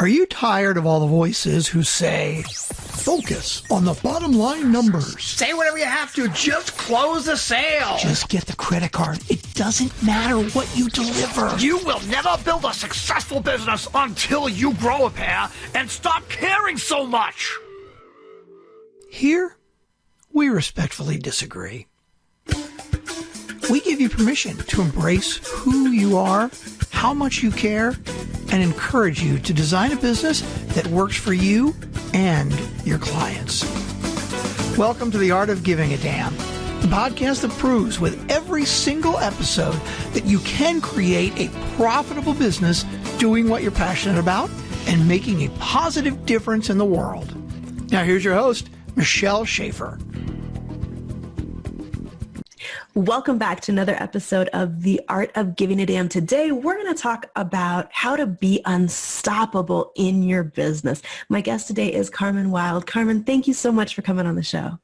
Are you tired of all the voices who say, focus on the bottom line numbers? Say whatever you have to, just close the sale. Just get the credit card. It doesn't matter what you deliver. You will never build a successful business until you grow a pair and stop caring so much. Here, we respectfully disagree. We give you permission to embrace who you are, how much you care, and encourage you to design a business that works for you and your clients. Welcome to The Art of Giving a Damn, the podcast that proves with every single episode that you can create a profitable business doing what you're passionate about and making a positive difference in the world. Now here's your host, Michelle Schaefer. Welcome back to another episode of The Art of Giving a Damn. Today, we're going to talk about how to be unstoppable in your business. My guest today is Carmen Wilde. Carmen, thank you so much for coming on the show.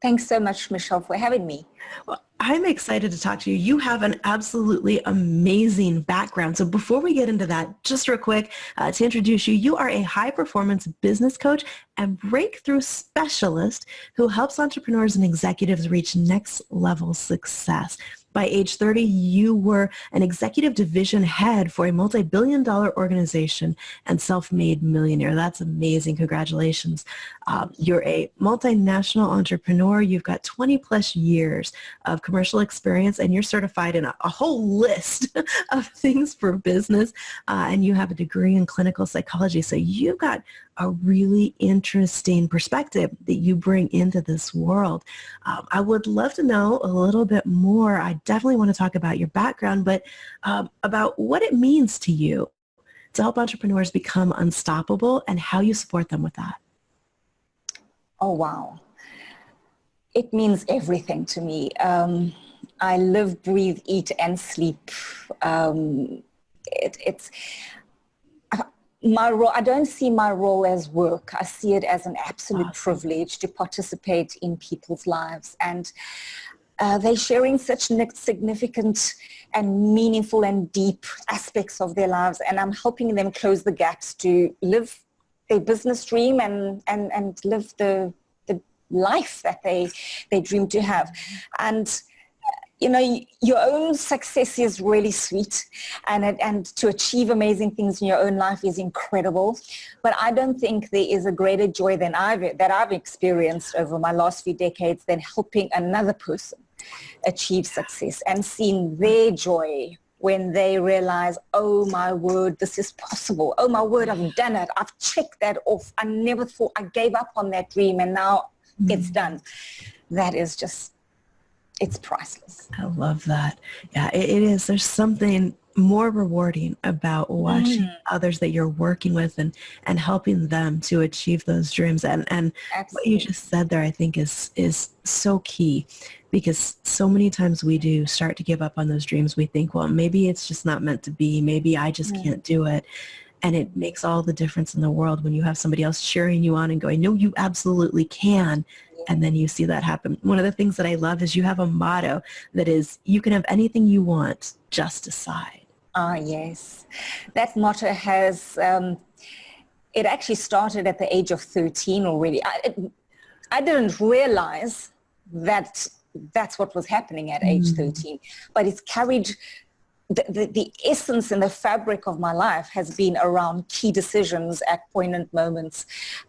Thanks so much, Michelle, for having me. Well, I'm excited to talk to you. You have an absolutely amazing background. So before we get into that, just real quick, to introduce you, you are a high-performance business coach and breakthrough specialist who helps entrepreneurs and executives reach next-level success. By age 30, you were an executive division head for a multi-billion-dollar organization and self-made millionaire. That's amazing. Congratulations. You're a multinational entrepreneur. You've got 20 plus years of commercial experience, and you're certified in a whole list of things for business, and you have a degree in clinical psychology. So you've got a really interesting perspective that you bring into this world. I would love to know a little bit more. I definitely want to talk about your background, but about what it means to you to help entrepreneurs become unstoppable and how you support them with that. Oh, wow. It means everything to me. I live, breathe, eat, and sleep. It's my role. I don't see my role as work. I see it as an absolute privilege to participate in people's lives. And they're sharing such significant and meaningful and deep aspects of their lives. And I'm helping them close the gaps to live their business dream and live the life that they dream to have. And you know, your own success is really sweet, and to achieve amazing things in your own life is incredible. But I don't think there is a greater joy than I've experienced over my last few decades than helping another person achieve success and seeing their joy when they realize, oh my word, this is possible. Oh my word, I've done it. I've checked that off. I never thought I gave up on that dream, and now it's done. That is just, it's priceless. I love that. Yeah, it is. There's something more rewarding about watching others that you're working with and helping them to achieve those dreams. And what you just said there, I think is so key, because so many times we do start to give up on those dreams. We think, well, maybe it's just not meant to be. Maybe I just can't do it. And it makes all the difference in the world when you have somebody else cheering you on and going, no, you absolutely can. And then you see that happen. One of the things that I love is you have a motto that is, you can have anything you want, just decide. Ah, yes. That motto has, it actually started at the age of 13 already. I didn't realize that that's what was happening at age 13, but it's carried. The essence and the fabric of my life has been around key decisions at poignant moments.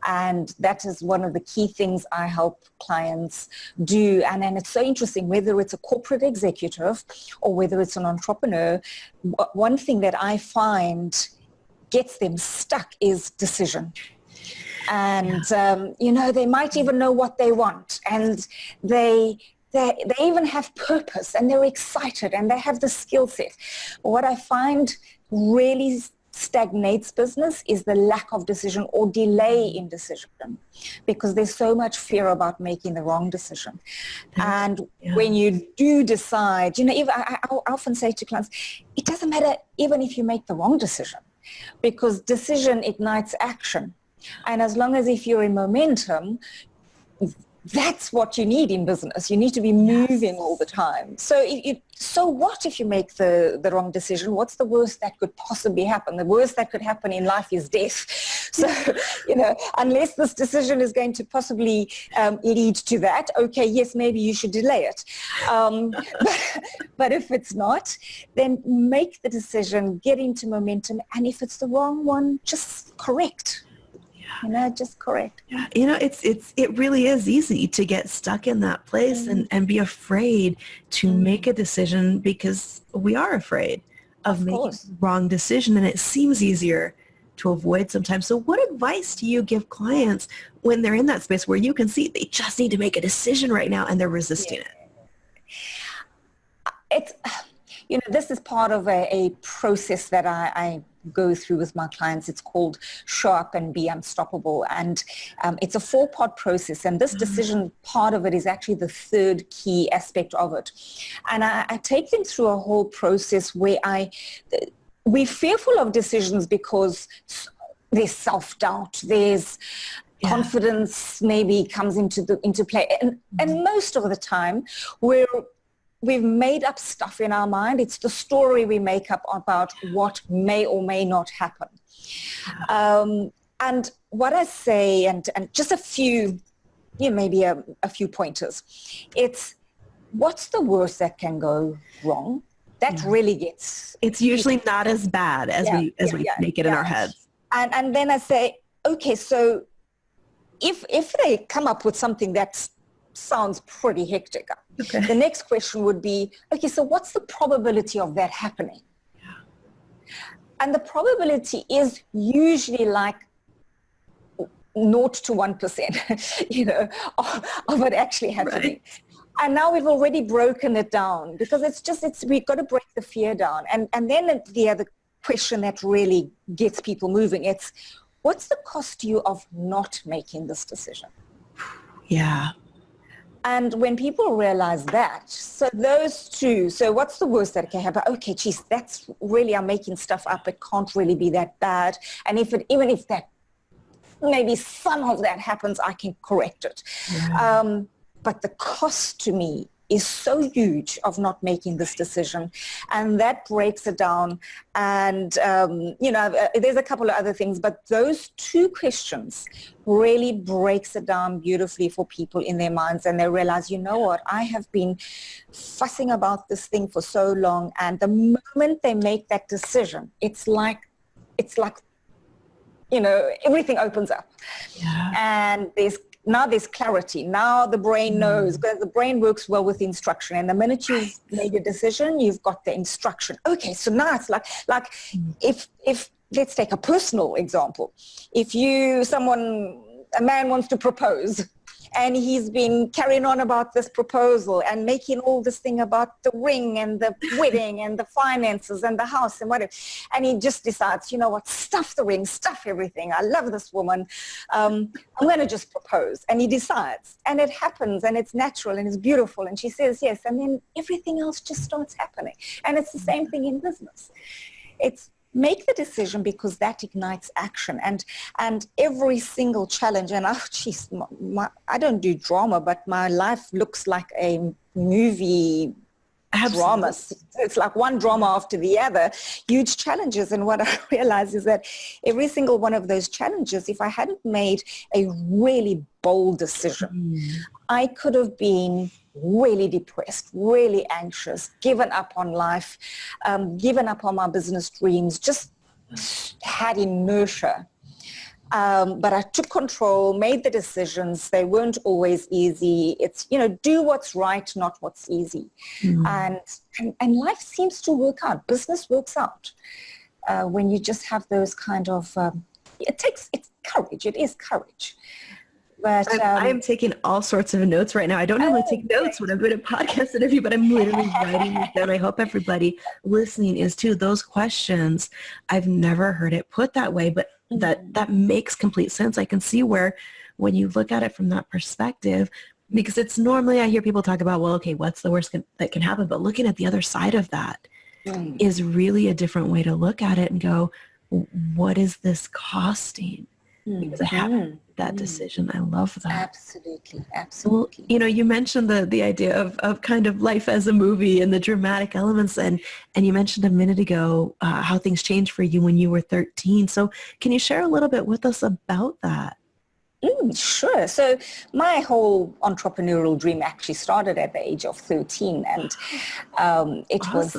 And that is one of the key things I help clients do. And it's so interesting, whether it's a corporate executive or whether it's an entrepreneur, one thing that I find gets them stuck is decision. And, you know, they might even know what they want, and they even have purpose, and they're excited, and they have the skill set. What I find really stagnates business is the lack of decision or delay in decision, because there's so much fear about making the wrong decision. And when you do decide, you know, I often say to clients, it doesn't matter even if you make the wrong decision, because decision ignites action. And as long as if you're in momentum, that's what you need in business. You need to be moving all the time. So so what if you make the wrong decision? What's the worst that could possibly happen? The worst that could happen in life is death. So, unless this decision is going to possibly lead to that, okay, yes, maybe you should delay it. But if it's not, then make the decision, get into momentum, and if it's the wrong one, just correct. Just correct. Yeah. It really is easy to get stuck in that place and be afraid to make a decision because we are afraid of making the wrong decision, and it seems easier to avoid sometimes. So what advice do you give clients when they're in that space where you can see they just need to make a decision right now and they're resisting it? It's, this is part of a process that I go through with my clients. It's called Show Up and Be Unstoppable. And it's a 4-part process. And this decision part of it is actually the third key aspect of it. And I take them through a whole process where we're fearful of decisions because there's self-doubt, there's confidence maybe comes into play. And most of the time we've made up stuff in our mind. It's the story we make up about what may or may not happen. And what I say, and just a few, maybe a few pointers. It's what's the worst that can go wrong? That really gets... It's usually not as bad as we make it in our heads. And then I say, okay, so if they come up with something that sounds pretty hectic, the next question would be, okay, so what's the probability of that happening? And the probability is usually like 0 to 1%, of it actually happening. Right. And now we've already broken it down because we've got to break the fear down. And then the other question that really gets people moving, it's what's the cost to you of not making this decision? Yeah. And when people realize that, so those two, so what's the worst that can happen? Okay, geez, that's really, I'm making stuff up. It can't really be that bad. And even if that, maybe some of that happens, I can correct it. Yeah. But the cost to me is so huge of not making this decision, and that breaks it down. And there's a couple of other things, but those two questions really breaks it down beautifully for people in their minds, and they realize, you know what, I have been fussing about this thing for so long, and the moment they make that decision, it's like everything opens up. Yeah. And there's clarity. Now the brain knows, because the brain works well with instruction. And the minute you've made a decision, you've got the instruction. Okay, so now it's like if let's take a personal example. If a man wants to propose, and he's been carrying on about this proposal and making all this thing about the ring and the wedding and the finances and the house and whatever. And he just decides, you know what, stuff the ring, stuff everything. I love this woman. I'm going to just propose. And he decides. And it happens, and it's natural, and it's beautiful. And she says yes. And then everything else just starts happening. And it's the same thing in business. It's make the decision because that ignites action, and every single challenge. And I don't do drama, but my life looks like a movie. Drama. It's like one drama after the other, huge challenges. And what I realized is that every single one of those challenges, if I hadn't made a really bold decision, I could have been really depressed, really anxious, given up on life, given up on my business dreams, just had inertia. But I took control, made the decisions. They weren't always easy. It's, do what's right, not what's easy. And life seems to work out. Business works out when you just have those kind of, it's courage. It is courage. But I am taking all sorts of notes right now. I don't normally take notes when I'm doing a podcast interview, but I'm literally writing these down. I hope everybody listening is too. Those questions, I've never heard it put that way, but that makes complete sense. I can see where, when you look at it from that perspective, because it's normally, I hear people talk about, well, okay, what's the worst that can happen? But looking at the other side of that is really a different way to look at it and go, what is this costing? because I have made that decision. I love that. Absolutely, absolutely. Well, you mentioned the idea of kind of life as a movie and the dramatic elements, and you mentioned a minute ago how things changed for you when you were 13. So can you share a little bit with us about that? Sure. So my whole entrepreneurial dream actually started at the age of 13, and it Awesome. was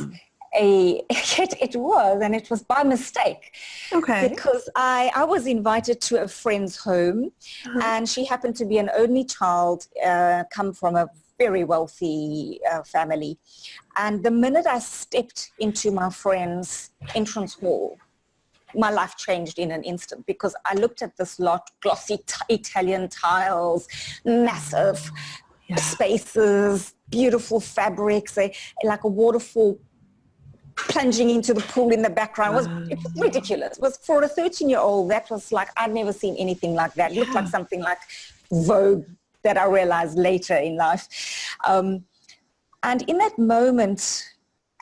it was by mistake. Okay. Because I was invited to a friend's home, and she happened to be an only child, come from a very wealthy family. And the minute I stepped into my friend's entrance hall, my life changed in an instant, because I looked at this lot, glossy Italian tiles, massive spaces, beautiful fabrics, like a waterfall plunging into the pool in the background. It was ridiculous. It was, for a 13-year-old, that was like, I'd never seen anything like that. It looked like something like Vogue, that I realized later in life. And in that moment,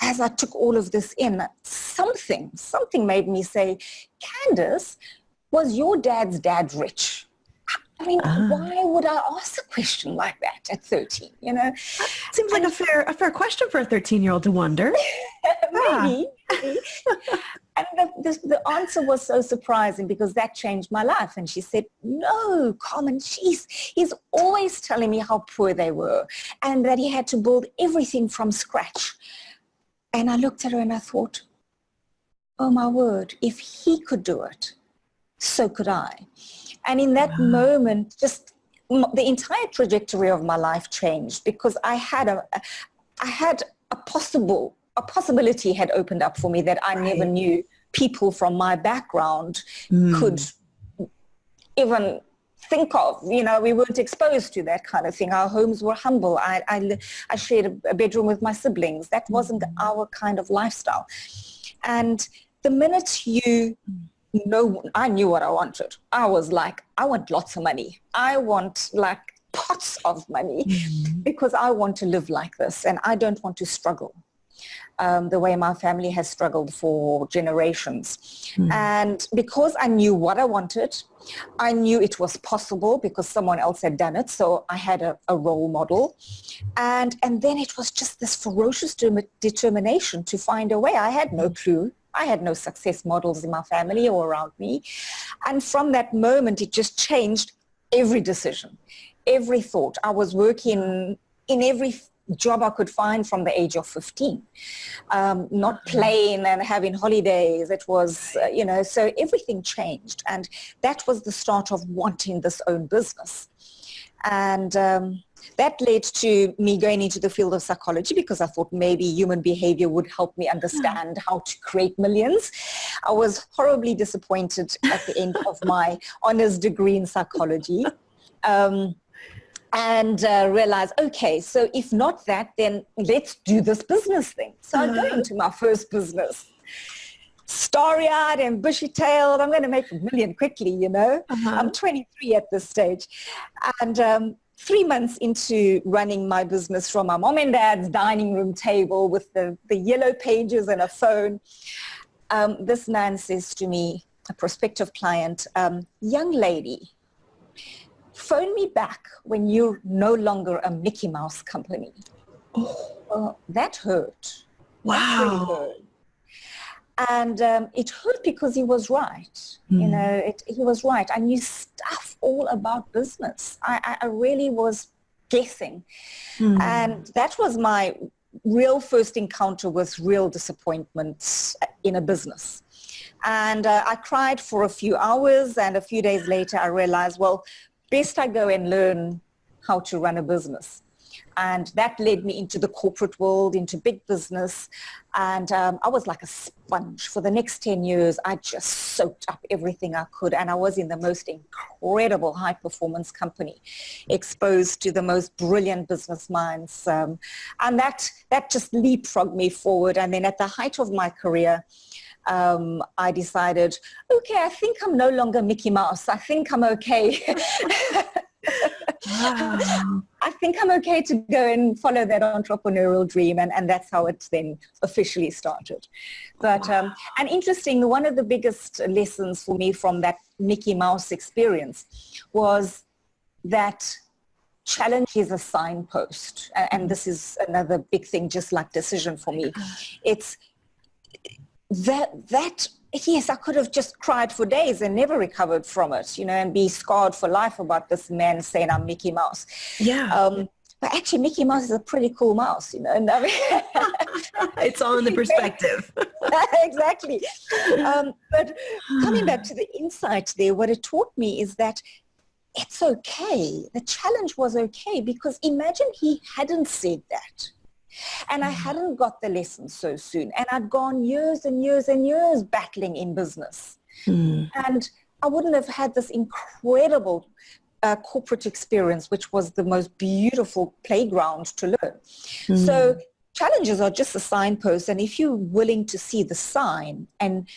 as I took all of this in, something made me say, Candace, was your dad's dad rich? I mean, why would I ask a question like that at 13, Seems like a fair question for a 13-year-old to wonder. Maybe. And the answer was so surprising, because that changed my life. And she said, no, Carmen, he's always telling me how poor they were, and that he had to build everything from scratch. And I looked at her and I thought, oh my word, if he could do it, so could I. And in that moment, just the entire trajectory of my life changed, because I had a possibility had opened up for me that I never knew people from my background could even think of. We weren't exposed to that kind of thing. Our homes were humble. I shared a bedroom with my siblings. That wasn't our kind of lifestyle. And the minute I knew what I wanted. I was like, I want lots of money. I want like pots of money, because I want to live like this, and I don't want to struggle the way my family has struggled for generations. And because I knew what I wanted, I knew it was possible because someone else had done it. So I had a role model. And then it was just this ferocious determination to find a way. I had no clue. I had no success models in my family or around me. And from that moment, it just changed every decision, every thought. I was working in every job I could find from the age of 15, not playing and having holidays. It was, so everything changed. And that was the start of wanting this own business. And that led to me going into the field of psychology, because I thought maybe human behavior would help me understand how to create millions. I was horribly disappointed at the end of my honors degree in psychology. And realized, okay, so if not that, then let's do this business thing. So I go into my first business, starry-eyed and bushy-tailed. I'm going to make $1 million quickly, I'm 23 at this stage. And 3 months into running my business from my mom and dad's dining room table with the yellow pages and a phone, this man says to me, a prospective client, young lady, phone me back when you're no longer a Mickey Mouse company. Oh, that hurt. Wow. That really hurt. And it hurt because he was right. He was right. I knew stuff all about business. I really was guessing. And that was my real first encounter with real disappointments in a business. And I cried for a few hours, and a few days later I realized, well, best I go and learn how to run a business. And that led me into the corporate world, into big business. And I was like a sponge. For the next 10 years, I just soaked up everything I could. And I was in the most incredible high-performance company, exposed to the most brilliant business minds. And that just leapfrogged me forward. And then at the height of my career, I decided, okay, I think I'm no longer Mickey Mouse. I think I'm okay. Wow. I think I'm okay to go and follow that entrepreneurial dream, and that's how it then officially started. But and interesting, one of the biggest lessons for me from that Mickey Mouse experience was that challenge is a signpost, and this is another big thing, just like decision for me. It's that yes, I could have just cried for days and never recovered from it, and be scarred for life about this man saying I'm Mickey Mouse. Yeah. But actually, Mickey Mouse is a pretty cool mouse, and I mean, it's all in the perspective. Exactly. But coming back to the insight there, what it taught me is that it's okay. The challenge was okay, because imagine he hadn't said that. And I hadn't got the lesson so soon. And I'd gone years and years and years battling in business. And I wouldn't have had this incredible corporate experience, which was the most beautiful playground to learn. So challenges are just a signpost. And if you're willing to see the sign and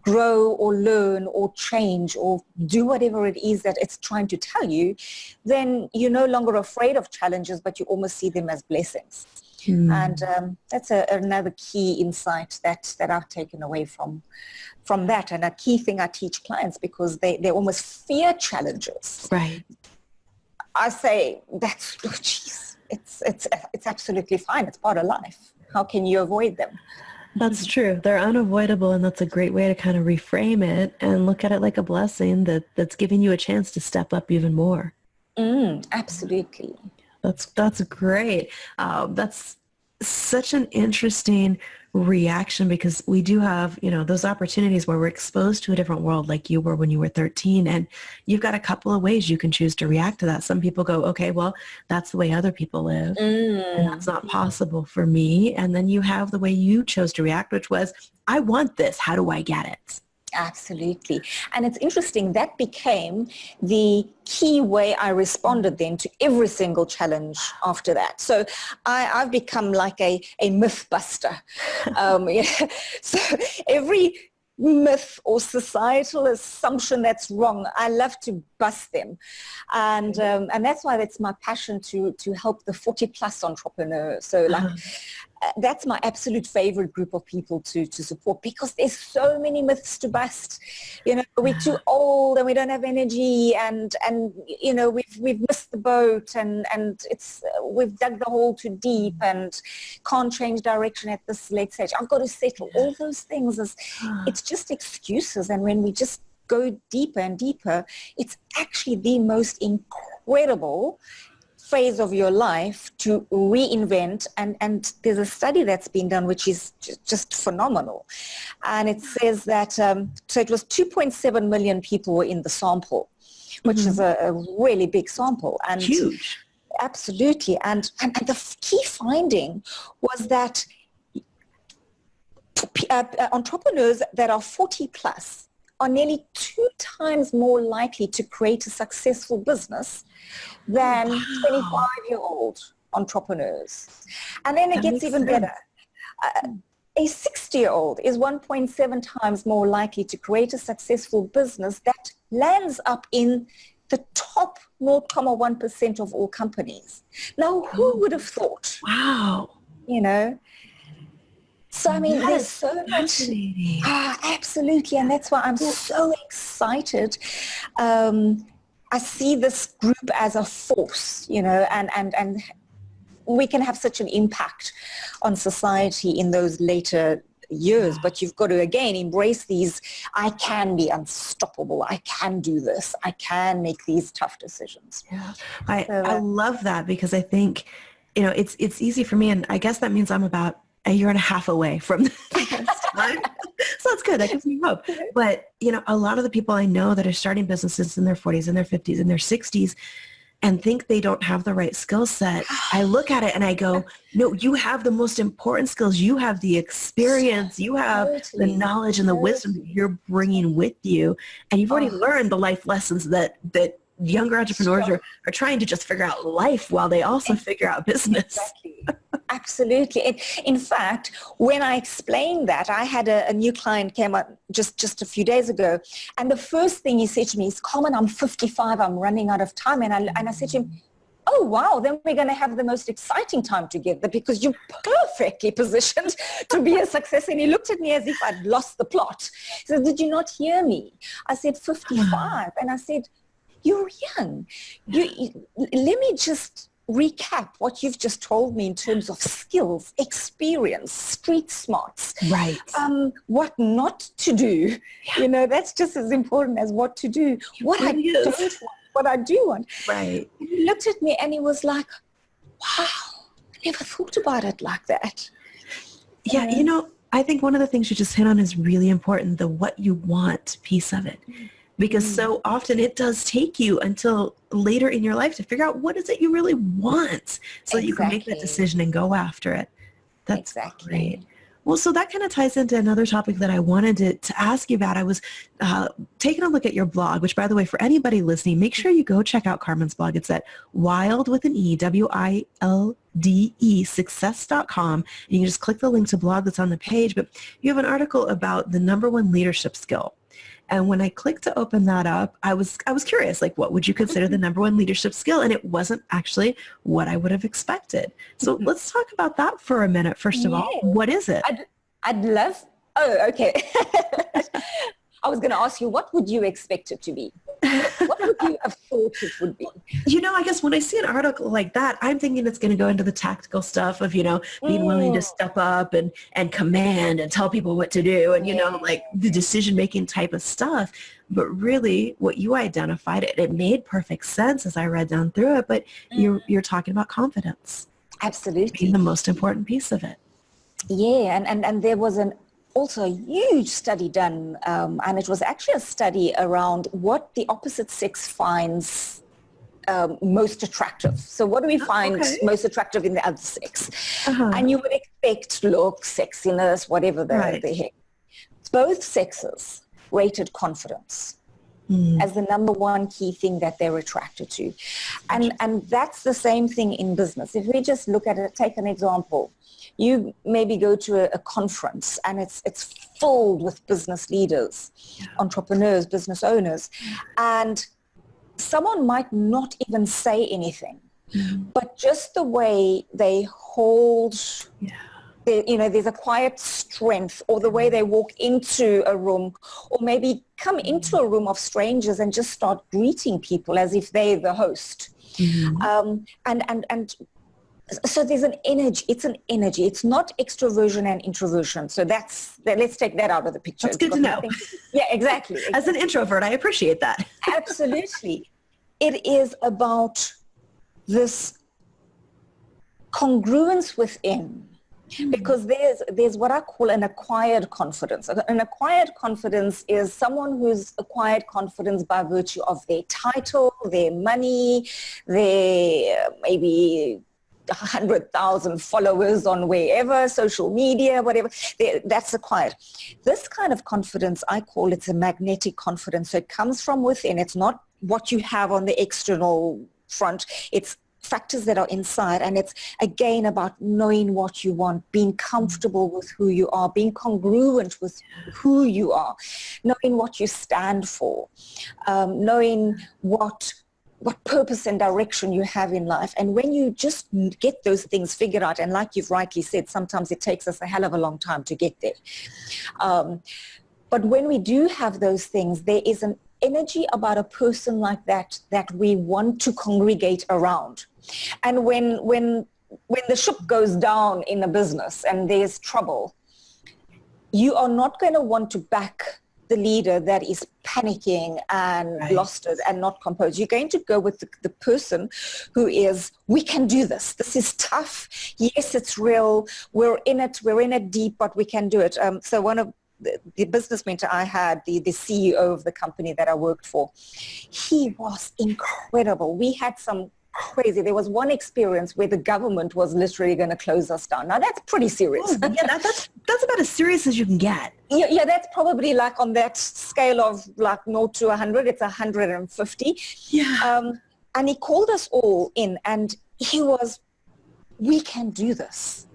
grow or learn or change or do whatever it is that it's trying to tell you, then you're no longer afraid of challenges, but you almost see them as blessings. And that's another key insight that I've taken away from that, and a key thing I teach clients, because they almost fear challenges. Right. I say that's, oh, geez, it's absolutely fine. It's part of life. How can you avoid them? That's true. They're unavoidable, and that's a great way to kind of reframe it and look at it like a blessing that's giving you a chance to step up even more. Absolutely. That's great. That's such an interesting reaction, because we do have, those opportunities where we're exposed to a different world, like you were when you were 13, and you've got a couple of ways you can choose to react to that. Some people go, okay, well, that's the way other people live, and that's not possible for me. And then you have the way you chose to react, which was, I want this. How do I get it? Absolutely. And it's interesting, that became the key way I responded then to every single challenge after that. So I've become like a myth buster. So every myth or societal assumption that's wrong, I love to bust them. And that's why that's my passion, to help the 40 plus entrepreneurs. So that's my absolute favorite group of people to support, because there's so many myths to bust. We're too old and we don't have energy, and we've missed the boat, and we've dug the hole too deep and can't change direction at this late stage. I've got to settle. All those things it's just excuses. And when we just go deeper and deeper, it's actually the most incredible phase of your life to reinvent. And there's a study that's been done which is just phenomenal, and it says that so it was 2.7 million people were in the sample, which is a really big sample, and huge. Absolutely. And the key finding was that entrepreneurs that are 40 plus are nearly 2 times more likely to create a successful business than 25-year-old entrepreneurs. And then it gets even better. A 60-year-old is 1.7 times more likely to create a successful business that lands up in the top 0.1% of all companies. Now, who would have thought? Wow. So, I mean, there's so much. Absolutely. And that's why I'm so excited. I see this group as a force, and we can have such an impact on society in those later years. But you've got to, again, embrace these, I can be unstoppable. I can do this. I can make these tough decisions. Yeah. I love that, because I think, it's easy for me. And I guess that means I'm about a year and a half away from the next time. So that's good. That gives me hope. But, a lot of the people I know that are starting businesses in their 40s, in their 50s, in their 60s, and think they don't have the right skill set, I look at it and I go, no, you have the most important skills. You have the experience. You have the knowledge and the wisdom that you're bringing with you. And you've already learned the life lessons that younger entrepreneurs are trying to just figure out life while they also figure out business. Exactly. Absolutely. In fact, when I explained that, I had a new client came up just a few days ago, and the first thing he said to me is, Carmen, I'm 55, I'm running out of time. And I said to him, oh, wow, then we're going to have the most exciting time together because you're perfectly positioned to be a success. And he looked at me as if I'd lost the plot. He said, did you not hear me? I said, 55. And I said, you're young. Let me just recap what you've just told me in terms of skills, experience, street smarts. Right. What not to do. That's just as important as what to do. What I don't want. What I do want. Right. He looked at me and he was like, wow, I never thought about it like that. Yeah, I think one of the things you just hit on is really important, the what you want piece of it. Because so often it does take you until later in your life to figure out what is it you really want so that you can make that decision and go after it. That's great. Well, so that kind of ties into another topic that I wanted to ask you about. I was taking a look at your blog, which, by the way, for anybody listening, make sure you go check out Carmen's blog. It's at Wilde with an E, WILDE, success.com. And you can just click the link to blog that's on the page. But you have an article about the number one leadership skill. And when I clicked to open that up, I was curious, like, what would you consider the number one leadership skill? And it wasn't actually what I would have expected. So let's talk about that for a minute. First of all, what is it? I'd love, okay. I was going to ask you, what would you expect it to be? What would you have thought it would be? I guess when I see an article like that, I'm thinking it's going to go into the tactical stuff of, being willing to step up and command and tell people what to do and, like the decision-making type of stuff. But really what you identified, it made perfect sense as I read down through it, but you're talking about confidence. Absolutely. Being the most important piece of it. Yeah, and there was also a huge study done, and it was actually a study around what the opposite sex finds most attractive. So what do we find most attractive in the other sex? And you would expect looks, sexiness, whatever the heck. Both sexes rated confidence as the number one key thing that they're attracted to. And that's the same thing in business. If we just look at it, take an example. You maybe go to a conference and it's filled with business leaders, entrepreneurs, business owners, and someone might not even say anything, but just the way they hold, there's a quiet strength, or the way they walk into a room, or maybe come into a room of strangers and just start greeting people as if they're the host. So there's an energy. It's an energy. It's not extroversion and introversion. So let's take that out of the picture. That's good to know. Yeah, exactly. As an introvert, I appreciate that. Absolutely. It is about this congruence within, because there's what I call an acquired confidence. An acquired confidence is someone who's acquired confidence by virtue of their title, their money, their maybe 100,000 followers on wherever, social media, whatever, that's acquired. This kind of confidence, I call it a magnetic confidence. So it comes from within. It's not what you have on the external front. It's factors that are inside. And it's, again, about knowing what you want, being comfortable with who you are, being congruent with who you are, knowing what you stand for, knowing what purpose and direction you have in life. And when you just get those things figured out, and like you've rightly said, sometimes it takes us a hell of a long time to get there. But when we do have those things, there is an energy about a person like that we want to congregate around. And when the ship goes down in a business and there's trouble, you are not going to want to back the leader that is panicking and lost it and not composed. You're going to go with the person who is, we can do this. This is tough. Yes, it's real. We're in it deep, but we can do it. So one of the business mentor I had, the CEO of the company that I worked for, he was incredible. We had some crazy. There was one experience where the government was literally going to close us down. Now that's pretty serious. Oh, yeah, that's about as serious as you can get. Yeah, that's probably like on that scale of like 0 to 100, it's 150. Yeah. And he called us all in, and he was, we can do this.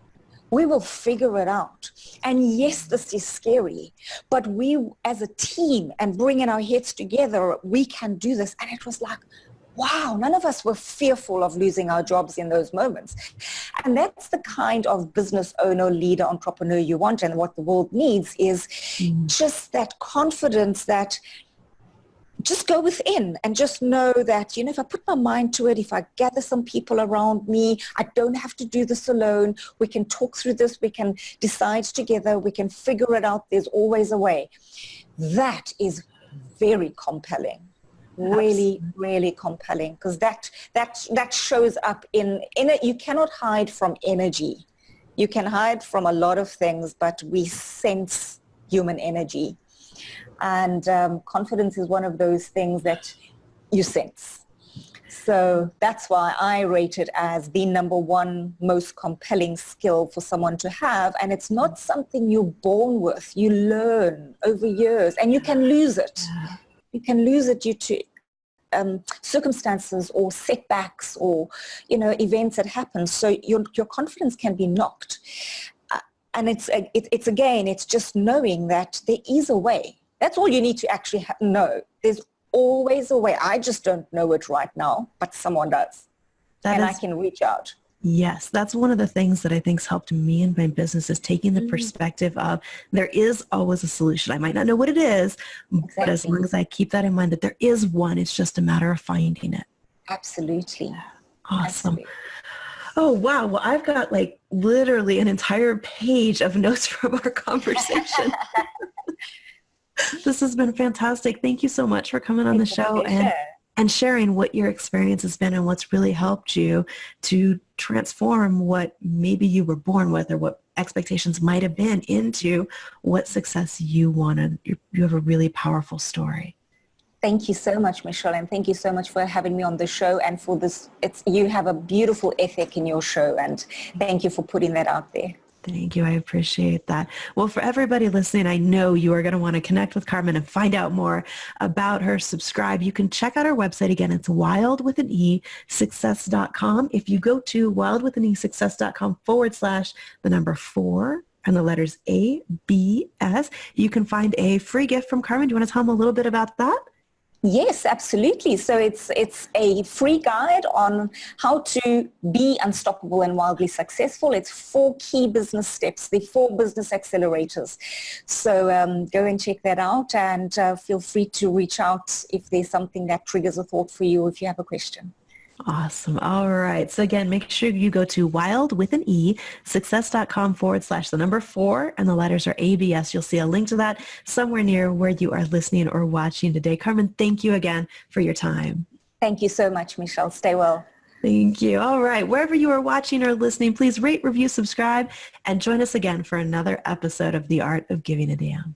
We will figure it out. And yes, this is scary, but we as a team and bringing our heads together, we can do this. And it was like, wow, none of us were fearful of losing our jobs in those moments. And that's the kind of business owner, leader, entrepreneur you want. And what the world needs is just that confidence, that just go within and just know that, if I put my mind to it, if I gather some people around me, I don't have to do this alone. We can talk through this. We can decide together. We can figure it out. There's always a way. That is very compelling. Really, really compelling, because that shows up in it. You cannot hide from energy. You can hide from a lot of things, but we sense human energy. And confidence is one of those things that you sense. So that's why I rate it as the number one most compelling skill for someone to have. And it's not something you're born with. You learn over years, and you can lose it. You can lose it due to circumstances or setbacks or, events that happen. So your confidence can be knocked. And it's just knowing that there is a way. That's all you need to actually know. There's always a way. I just don't know it right now, but someone does. I can reach out. Yes, that's one of the things that I think has helped me in my business, is taking the perspective of there is always a solution. I might not know what it is, but as long as I keep that in mind, that there is one, it's just a matter of finding it. Absolutely. Awesome. Absolutely. Oh, wow. Well, I've got literally an entire page of notes from our conversation. This has been fantastic. Thank you so much for coming on the show and sharing what your experience has been and what's really helped you to transform what maybe you were born with or what expectations might have been into what success you wanted. You have a really powerful story. Thank you so much, Michelle, and thank you so much for having me on the show and for this. You have a beautiful ethic in your show, and thank you for putting that out there. Thank you. I appreciate that. Well, for everybody listening, I know you are going to want to connect with Carmen and find out more about her. Subscribe. You can check out our website. Again, it's wildwithanesuccess.com. If you go to wildwithanesuccess.com/4 and the letters ABS, you can find a free gift from Carmen. Do you want to tell them a little bit about that? Yes, absolutely. So it's a free guide on how to be unstoppable and wildly successful. It's 4 key business steps, the 4 business accelerators. So go and check that out, and feel free to reach out if there's something that triggers a thought for you, if you have a question. Awesome. All right. So again, make sure you go to wildwithanesuccess.com/4 and the letters are ABS. You'll see a link to that somewhere near where you are listening or watching today. Carmen, thank you again for your time. Thank you so much, Michelle. Stay well. Thank you. All right. Wherever you are watching or listening, please rate, review, subscribe, and join us again for another episode of The Art of Giving a Damn.